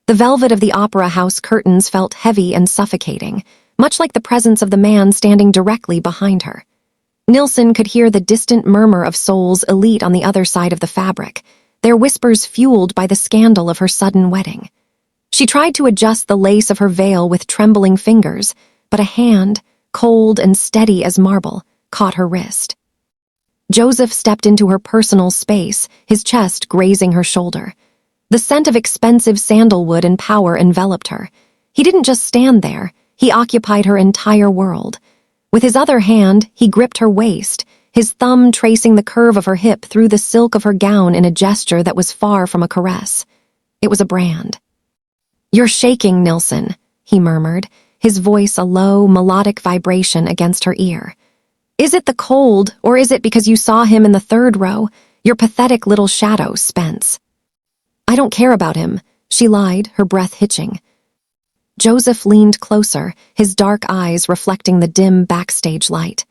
The velvet of the opera house curtains felt heavy and suffocating, much like the presence of the man standing directly behind her. Nilsson could hear the distant murmur of souls elite on the other side of the fabric, their whispers fueled by the scandal of her sudden wedding. She tried to adjust the lace of her veil with trembling fingers, but a hand, cold and steady as marble, caught her wrist. Joseph stepped into her personal space, his chest grazing her shoulder. The scent of expensive sandalwood and power enveloped her. He didn't just stand there, he occupied her entire world. With his other hand, he gripped her waist, his thumb tracing the curve of her hip through the silk of her gown in a gesture that was far from a caress. It was a brand. "You're shaking, Nilsson," he murmured, his voice a low, melodic vibration against her ear. "Is it the cold, or is it because you saw him in the third row? Your pathetic little shadow, Spence." "I don't care about him," she lied, her breath hitching. Joseph leaned closer, his dark eyes reflecting the dim backstage light.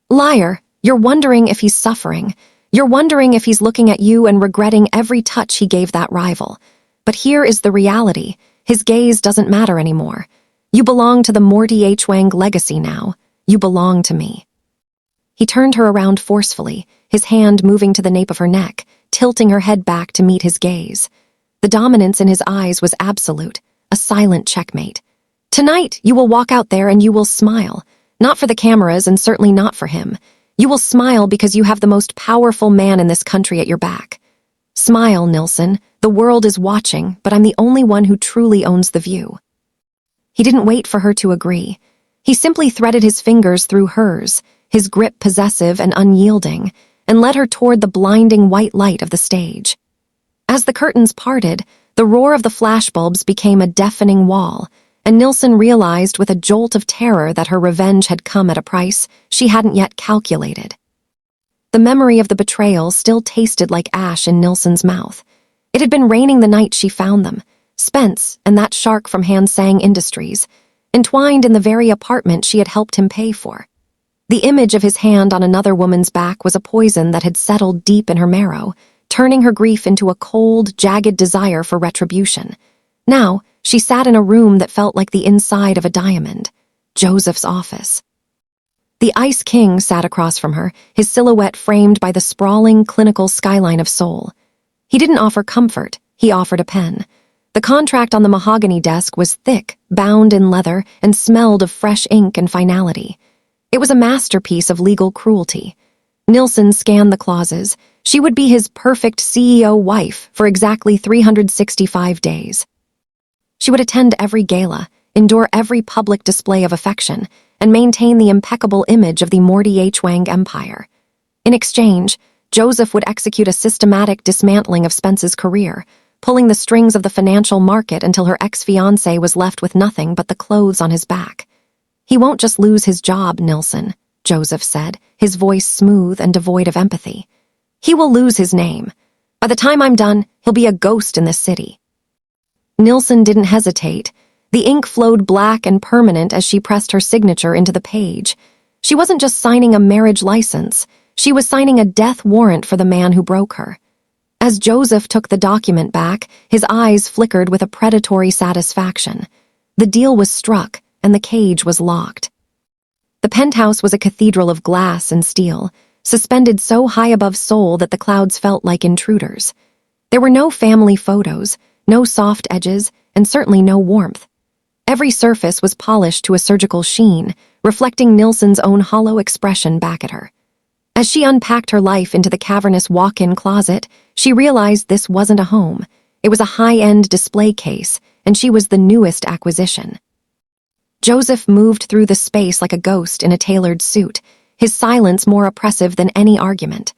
"Liar, you're wondering if he's suffering. You're wondering if he's looking at you and regretting every touch he gave that rival. But here is the reality. His gaze doesn't matter anymore. You belong to the Morty H. Wang legacy now. You belong to me." He turned her around forcefully, his hand moving to the nape of her neck, tilting her head back to meet his gaze. The dominance in his eyes was absolute, a silent checkmate. "Tonight, you will walk out there and you will smile. Not for the cameras and certainly not for him. You will smile because you have the most powerful man in this country at your back. Smile, Nilsson. The world is watching, but I'm the only one who truly owns the view." He didn't wait for her to agree. He simply threaded his fingers through hers, his grip possessive and unyielding, and led her toward the blinding white light of the stage. As the curtains parted, the roar of the flashbulbs became a deafening wall, and Nilsson realized with a jolt of terror that her revenge had come at a price she hadn't yet calculated. The memory of the betrayal still tasted like ash in Nilsson's mouth. It had been raining the night she found them, Spence and that shark from Hansang Industries, entwined in the very apartment she had helped him pay for. The image of his hand on another woman's back was a poison that had settled deep in her marrow, turning her grief into a cold, jagged desire for retribution. Now, she sat in a room that felt like the inside of a diamond, Joseph's office. The Ice King sat across from her, his silhouette framed by the sprawling, clinical skyline of Seoul. He didn't offer comfort, he offered a pen. The contract on the mahogany desk was thick, bound in leather, and smelled of fresh ink and finality. It was a masterpiece of legal cruelty. Nilsson scanned the clauses. She would be his perfect CEO wife for exactly 365 days. She would attend every gala, endure every public display of affection, and maintain the impeccable image of the Morty H. Wang empire. In exchange, Joseph would execute a systematic dismantling of Spence's career, pulling the strings of the financial market until her ex-fiancé was left with nothing but the clothes on his back. "He won't just lose his job, Nilsson," Joseph said, his voice smooth and devoid of empathy. "He will lose his name. By the time I'm done, he'll be a ghost in this city." Nilsson didn't hesitate. The ink flowed black and permanent as she pressed her signature into the page. She wasn't just signing a marriage license. She was signing a death warrant for the man who broke her. As Joseph took the document back, his eyes flickered with a predatory satisfaction. The deal was struck, and the cage was locked. The penthouse was a cathedral of glass and steel, suspended so high above Seoul that the clouds felt like intruders. There were no family photos, no soft edges, and certainly no warmth. Every surface was polished to a surgical sheen, reflecting Nilsson's own hollow expression back at her. As she unpacked her life into the cavernous walk-in closet, she realized this wasn't a home. It was a high-end display case, and she was the newest acquisition. Joseph moved through the space like a ghost in a tailored suit, his silence more oppressive than any argument.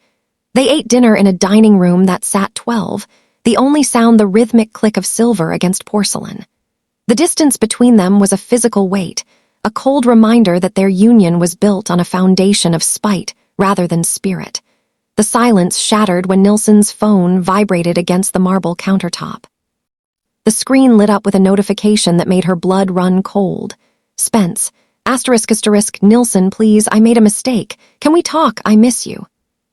They ate dinner in a dining room that sat 12, the only sound the rhythmic click of silver against porcelain. The distance between them was a physical weight, a cold reminder that their union was built on a foundation of spite rather than spirit. The silence shattered when Nilsson's phone vibrated against the marble countertop. The screen lit up with a notification that made her blood run cold. "Spence, ***, Nilsson, please, I made a mistake. Can we talk? I miss you."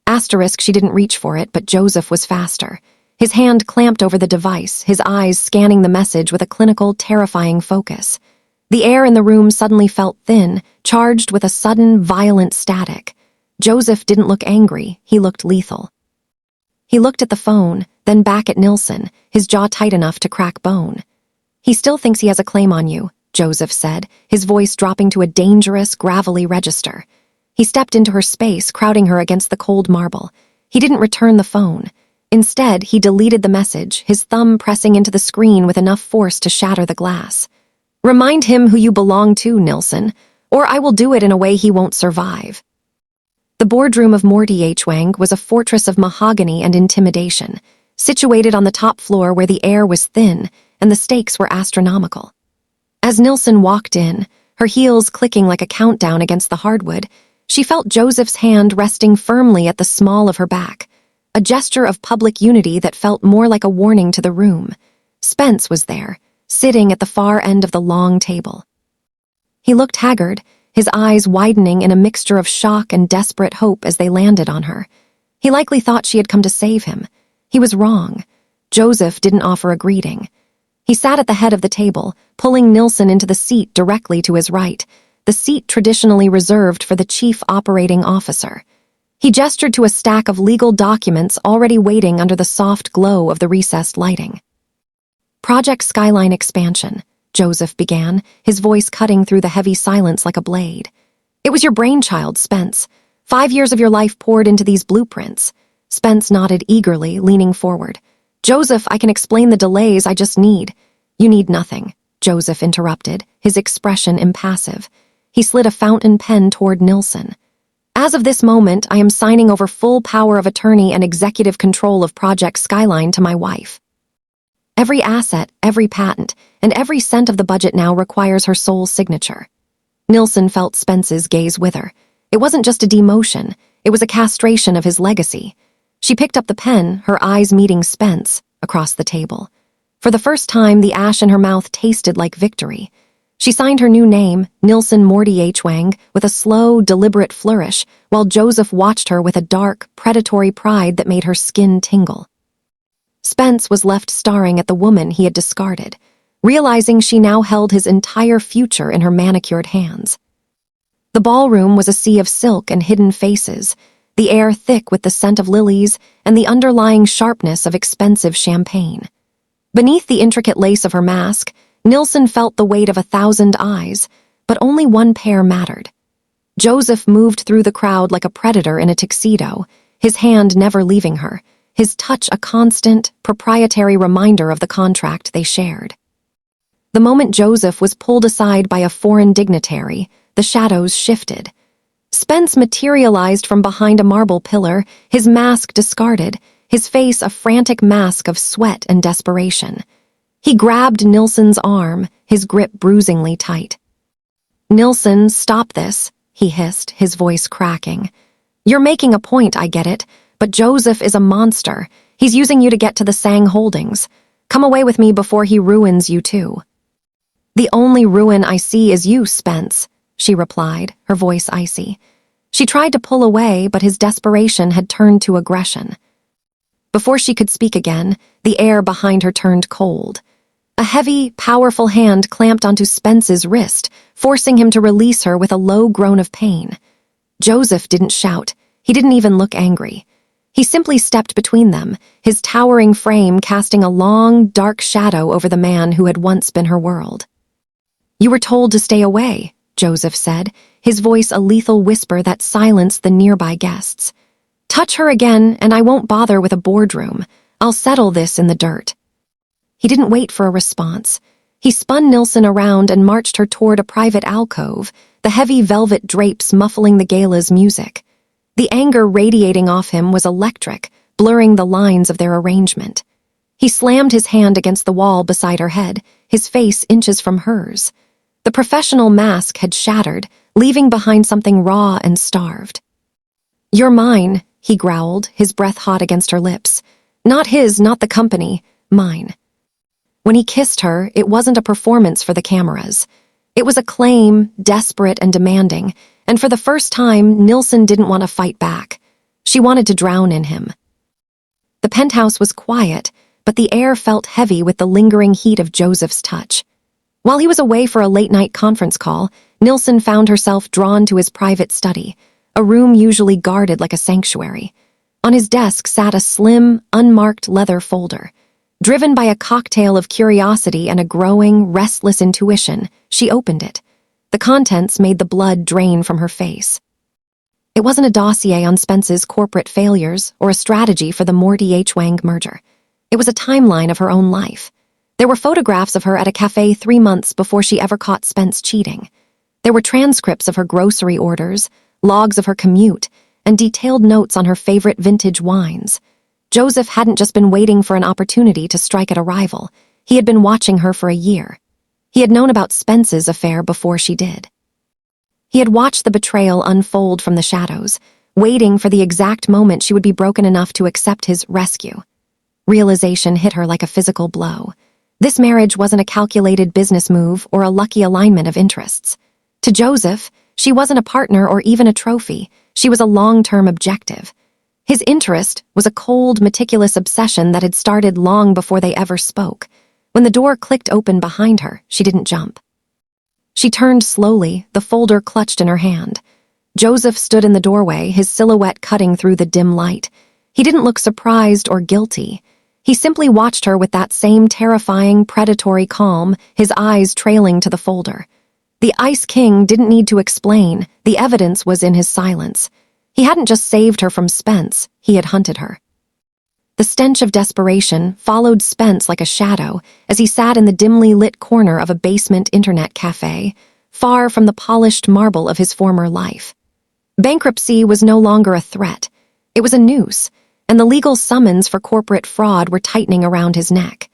**, she didn't reach for it, but Joseph was faster. His hand clamped over the device, his eyes scanning the message with a clinical, terrifying focus. The air in the room suddenly felt thin, charged with a sudden, violent static. Joseph didn't look angry, he looked lethal. He looked at the phone, then back at Nilsson, his jaw tight enough to crack bone. "He still thinks he has a claim on you," Joseph said, his voice dropping to a dangerous, gravelly register. He stepped into her space, crowding her against the cold marble. He didn't return the phone. Instead, he deleted the message, his thumb pressing into the screen with enough force to shatter the glass. "Remind him who you belong to, Nilsson, or I will do it in a way he won't survive." The boardroom of Morty H. Wang was a fortress of mahogany and intimidation, situated on the top floor where the air was thin and the stakes were astronomical. As Nilsson walked in, her heels clicking like a countdown against the hardwood, she felt Joseph's hand resting firmly at the small of her back, a gesture of public unity that felt more like a warning to the room. Spence was there, sitting at the far end of the long table. He looked haggard, his eyes widening in a mixture of shock and desperate hope as they landed on her. He likely thought she had come to save him. He was wrong. Joseph didn't offer a greeting. He sat at the head of the table, pulling Nilsson into the seat directly to his right, the seat traditionally reserved for the chief operating officer. He gestured to a stack of legal documents already waiting under the soft glow of the recessed lighting. "Project Skyline Expansion," Joseph began, his voice cutting through the heavy silence like a blade. "It was your brainchild, Spence. 5 years of your life poured into these blueprints." Spence nodded eagerly, leaning forward. "Joseph, I can explain the delays, I just need—" "You need nothing," Joseph interrupted, his expression impassive. He slid a fountain pen toward Nilsson. "As of this moment, I am signing over full power of attorney and executive control of Project Skyline to my wife. Every asset, every patent, and every cent of the budget now requires her sole signature." Nilsson felt Spence's gaze wither. It wasn't just a demotion, it was a castration of his legacy. She picked up the pen, her eyes meeting Spence, across the table. For the first time, the ash in her mouth tasted like victory. She signed her new name, Nilsson Morty H. Wang, with a slow, deliberate flourish, while Joseph watched her with a dark, predatory pride that made her skin tingle. Spence was left staring at the woman he had discarded, realizing she now held his entire future in her manicured hands. The ballroom was a sea of silk and hidden faces, the air thick with the scent of lilies and the underlying sharpness of expensive champagne. Beneath the intricate lace of her mask, Nilsson felt the weight of 1,000 eyes, but only one pair mattered. Joseph moved through the crowd like a predator in a tuxedo, his hand never leaving her, his touch a constant, proprietary reminder of the contract they shared. The moment Joseph was pulled aside by a foreign dignitary, the shadows shifted. Spence materialized from behind a marble pillar, his mask discarded, his face a frantic mask of sweat and desperation. He grabbed Nilsson's arm, his grip bruisingly tight. "Nilsson, stop this," he hissed, his voice cracking. "You're making a point, I get it, but Joseph is a monster. He's using you to get to the Sang Holdings. Come away with me before he ruins you too." "The only ruin I see is you, Spence," she replied, her voice icy. She tried to pull away, but his desperation had turned to aggression. Before she could speak again, the air behind her turned cold. A heavy, powerful hand clamped onto Spence's wrist, forcing him to release her with a low groan of pain. Joseph didn't shout. He didn't even look angry. He simply stepped between them, his towering frame casting a long, dark shadow over the man who had once been her world. "You were told to stay away," Joseph said, his voice a lethal whisper that silenced the nearby guests. "Touch her again, and I won't bother with a boardroom. I'll settle this in the dirt." He didn't wait for a response. He spun Nilsson around and marched her toward a private alcove, the heavy velvet drapes muffling the gala's music. The anger radiating off him was electric, blurring the lines of their arrangement. He slammed his hand against the wall beside her head, his face inches from hers. The professional mask had shattered, leaving behind something raw and starved. "You're mine," he growled, his breath hot against her lips. "Not his, not the company, mine." When he kissed her, it wasn't a performance for the cameras. It was a claim, desperate and demanding, and for the first time, Nilsson didn't want to fight back. She wanted to drown in him. The penthouse was quiet, but the air felt heavy with the lingering heat of Joseph's touch. While he was away for a late-night conference call, Nilsen found herself drawn to his private study, a room usually guarded like a sanctuary. On his desk sat a slim, unmarked leather folder. Driven by a cocktail of curiosity and a growing, restless intuition, she opened it. The contents made the blood drain from her face. It wasn't a dossier on Spence's corporate failures or a strategy for the Morty H. Wang merger. It was a timeline of her own life. There were photographs of her at a cafe 3 months before she ever caught Spence cheating. There were transcripts of her grocery orders, logs of her commute, and detailed notes on her favorite vintage wines. Joseph hadn't just been waiting for an opportunity to strike at a rival. He had been watching her for a year. He had known about Spence's affair before she did. He had watched the betrayal unfold from the shadows, waiting for the exact moment she would be broken enough to accept his rescue. Realization hit her like a physical blow. This marriage wasn't a calculated business move or a lucky alignment of interests. To Joseph, she wasn't a partner or even a trophy. She was a long-term objective. His interest was a cold, meticulous obsession that had started long before they ever spoke. When the door clicked open behind her, she didn't jump. She turned slowly, the folder clutched in her hand. Joseph stood in the doorway, his silhouette cutting through the dim light. He didn't look surprised or guilty. He simply watched her with that same terrifying, predatory calm, his eyes trailing to the folder. The Ice King didn't need to explain. The evidence was in his silence. He hadn't just saved her from Spence, he had hunted her. The stench of desperation followed Spence like a shadow as he sat in the dimly lit corner of a basement internet cafe, far from the polished marble of his former life. Bankruptcy was no longer a threat. It was a noose, and the legal summons for corporate fraud were tightening around his neck.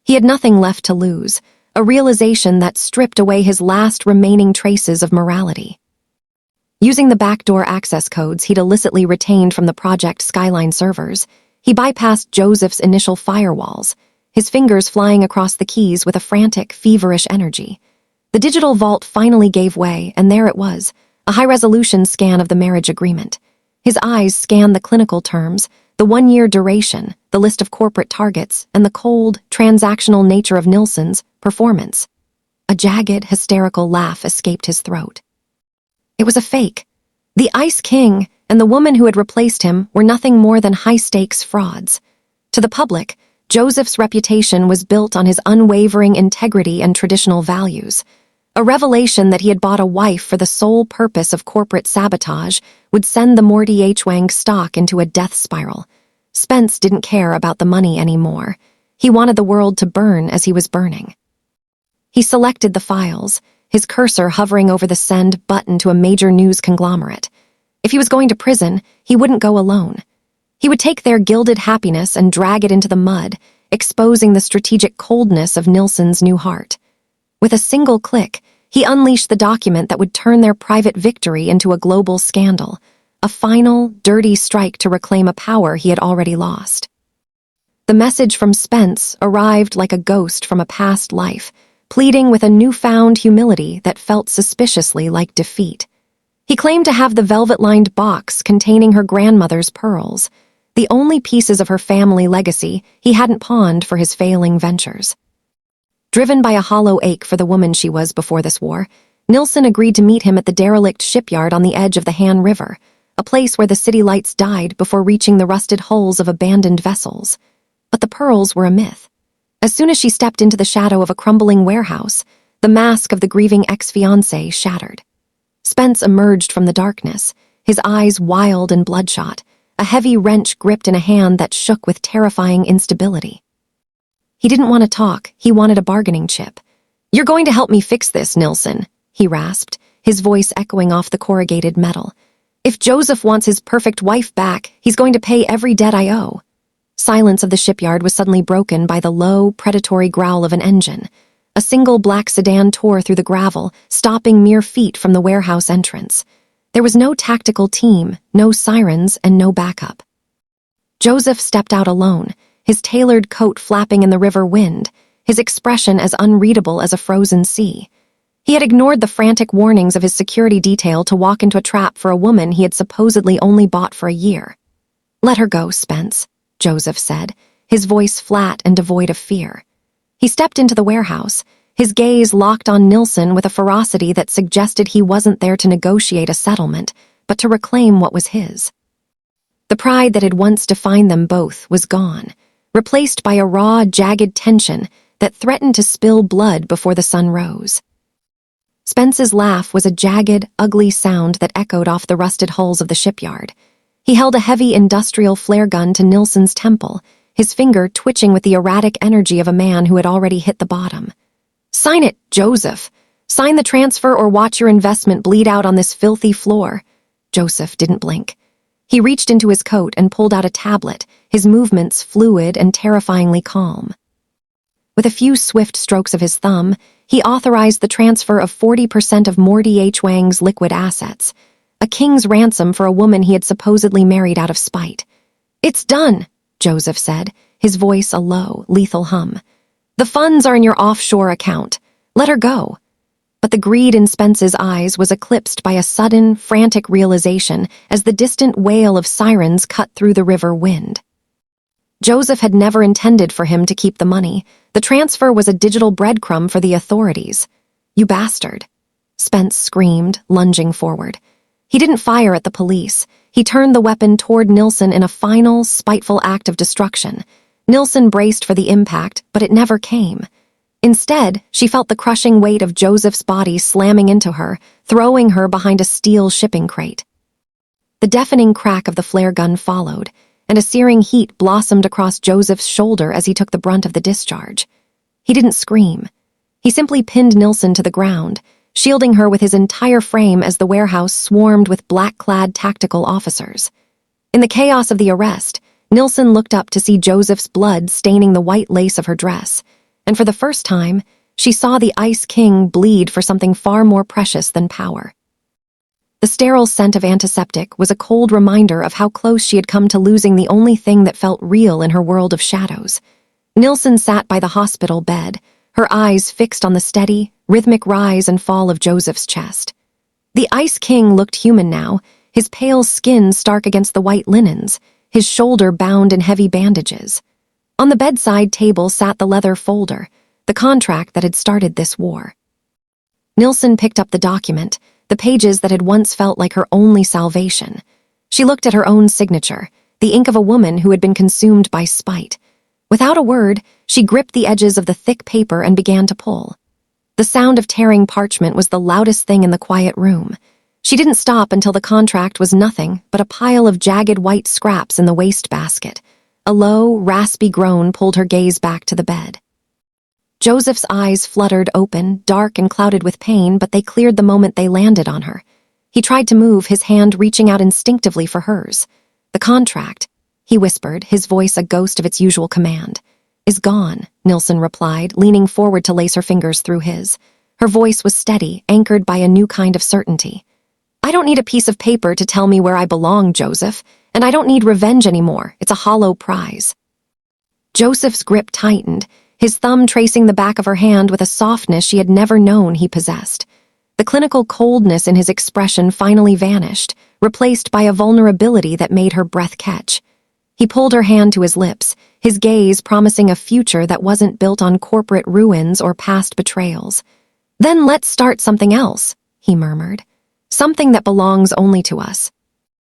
He had nothing left to lose, a realization that stripped away his last remaining traces of morality. Using the backdoor access codes he'd illicitly retained from the Project Skyline servers, he bypassed Joseph's initial firewalls, his fingers flying across the keys with a frantic, feverish energy. The digital vault finally gave way, and there it was, a high-resolution scan of the marriage agreement. His eyes scanned the clinical terms, the 1-year duration, the list of corporate targets, and the cold, transactional nature of Nilsen's performance. A jagged, hysterical laugh escaped his throat. It was a fake. The Ice King and the woman who had replaced him were nothing more than high-stakes frauds. To the public, Joseph's reputation was built on his unwavering integrity and traditional values. A revelation that he had bought a wife for the sole purpose of corporate sabotage would send the Morty H. Wang stock into a death spiral. Spence didn't care about the money anymore. He wanted the world to burn as he was burning. He selected the files, his cursor hovering over the send button to a major news conglomerate. If he was going to prison, he wouldn't go alone. He would take their gilded happiness and drag it into the mud, exposing the strategic coldness of Nilsen's new heart. With a single click, he unleashed the document that would turn their private victory into a global scandal, a final, dirty strike to reclaim a power he had already lost. The message from Spence arrived like a ghost from a past life, pleading with a newfound humility that felt suspiciously like defeat. He claimed to have the velvet-lined box containing her grandmother's pearls, the only pieces of her family legacy he hadn't pawned for his failing ventures. Driven by a hollow ache for the woman she was before this war, Nilsen agreed to meet him at the derelict shipyard on the edge of the Han River, a place where the city lights died before reaching the rusted hulls of abandoned vessels. But the pearls were a myth. As soon as she stepped into the shadow of a crumbling warehouse, the mask of the grieving ex-fiancé shattered. Spence emerged from the darkness, his eyes wild and bloodshot, a heavy wrench gripped in a hand that shook with terrifying instability. He didn't want to talk, he wanted a bargaining chip. "You're going to help me fix this, Nilsen," he rasped, his voice echoing off the corrugated metal. "If Joseph wants his perfect wife back, he's going to pay every debt I owe." Silence of the shipyard was suddenly broken by the low, predatory growl of an engine. A single black sedan tore through the gravel, stopping mere feet from the warehouse entrance. There was no tactical team, no sirens, and no backup. Joseph stepped out alone, his tailored coat flapping in the river wind, his expression as unreadable as a frozen sea. He had ignored the frantic warnings of his security detail to walk into a trap for a woman he had supposedly only bought for a year. "Let her go, Spence," Joseph said, his voice flat and devoid of fear. He stepped into the warehouse, his gaze locked on Nilsson with a ferocity that suggested he wasn't there to negotiate a settlement, but to reclaim what was his. The pride that had once defined them both was gone, replaced by a raw, jagged tension that threatened to spill blood before the sun rose. Spence's laugh was a jagged, ugly sound that echoed off the rusted hulls of the shipyard. He held a heavy industrial flare gun to Nilsson's temple, his finger twitching with the erratic energy of a man who had already hit the bottom. "Sign it, Joseph. Sign the transfer or watch your investment bleed out on this filthy floor." Joseph didn't blink. He reached into his coat and pulled out a tablet, his movements fluid and terrifyingly calm. With a few swift strokes of his thumb, he authorized the transfer of 40% of Morty H. Wang's liquid assets, a king's ransom for a woman he had supposedly married out of spite. "It's done," Joseph said, his voice a low, lethal hum. "The funds are in your offshore account. Let her go." But the greed in Spence's eyes was eclipsed by a sudden, frantic realization as the distant wail of sirens cut through the river wind. Joseph had never intended for him to keep the money. The transfer was a digital breadcrumb for the authorities. "You bastard," Spence screamed, lunging forward. He didn't fire at the police. He turned the weapon toward Nilsson in a final, spiteful act of destruction. Nilsson braced for the impact, but it never came. Instead, she felt the crushing weight of Joseph's body slamming into her, throwing her behind a steel shipping crate. The deafening crack of the flare gun followed, and a searing heat blossomed across Joseph's shoulder as he took the brunt of the discharge. He didn't scream. He simply pinned Nilsson to the ground, shielding her with his entire frame as the warehouse swarmed with black-clad tactical officers. In the chaos of the arrest, Nilsson looked up to see Joseph's blood staining the white lace of her dress, and for the first time, she saw the Ice King bleed for something far more precious than power. The sterile scent of antiseptic was a cold reminder of how close she had come to losing the only thing that felt real in her world of shadows. Nilsson sat by the hospital bed, her eyes fixed on the steady, rhythmic rise and fall of Joseph's chest. The Ice King looked human now, his pale skin stark against the white linens, his shoulder bound in heavy bandages. On the bedside table sat the leather folder, the contract that had started this war. Nilsson picked up the document, the pages that had once felt like her only salvation. She looked at her own signature, the ink of a woman who had been consumed by spite. Without a word, she gripped the edges of the thick paper and began to pull. The sound of tearing parchment was the loudest thing in the quiet room. She didn't stop until the contract was nothing but a pile of jagged white scraps in the wastebasket. A low, raspy groan pulled her gaze back to the bed. Joseph's eyes fluttered open, dark and clouded with pain, but they cleared the moment they landed on her. He tried to move, his hand reaching out instinctively for hers. "The contract," he whispered, his voice a ghost of its usual command. "Is gone," Nilsson replied, leaning forward to lace her fingers through his. Her voice was steady, anchored by a new kind of certainty. "I don't need a piece of paper to tell me where I belong, Joseph, and I don't need revenge anymore. It's a hollow prize." Joseph's grip tightened, his thumb tracing the back of her hand with a softness she had never known he possessed. The clinical coldness in his expression finally vanished, replaced by a vulnerability that made her breath catch. He pulled her hand to his lips, his gaze promising a future that wasn't built on corporate ruins or past betrayals. "Then let's start something else," he murmured. "Something that belongs only to us."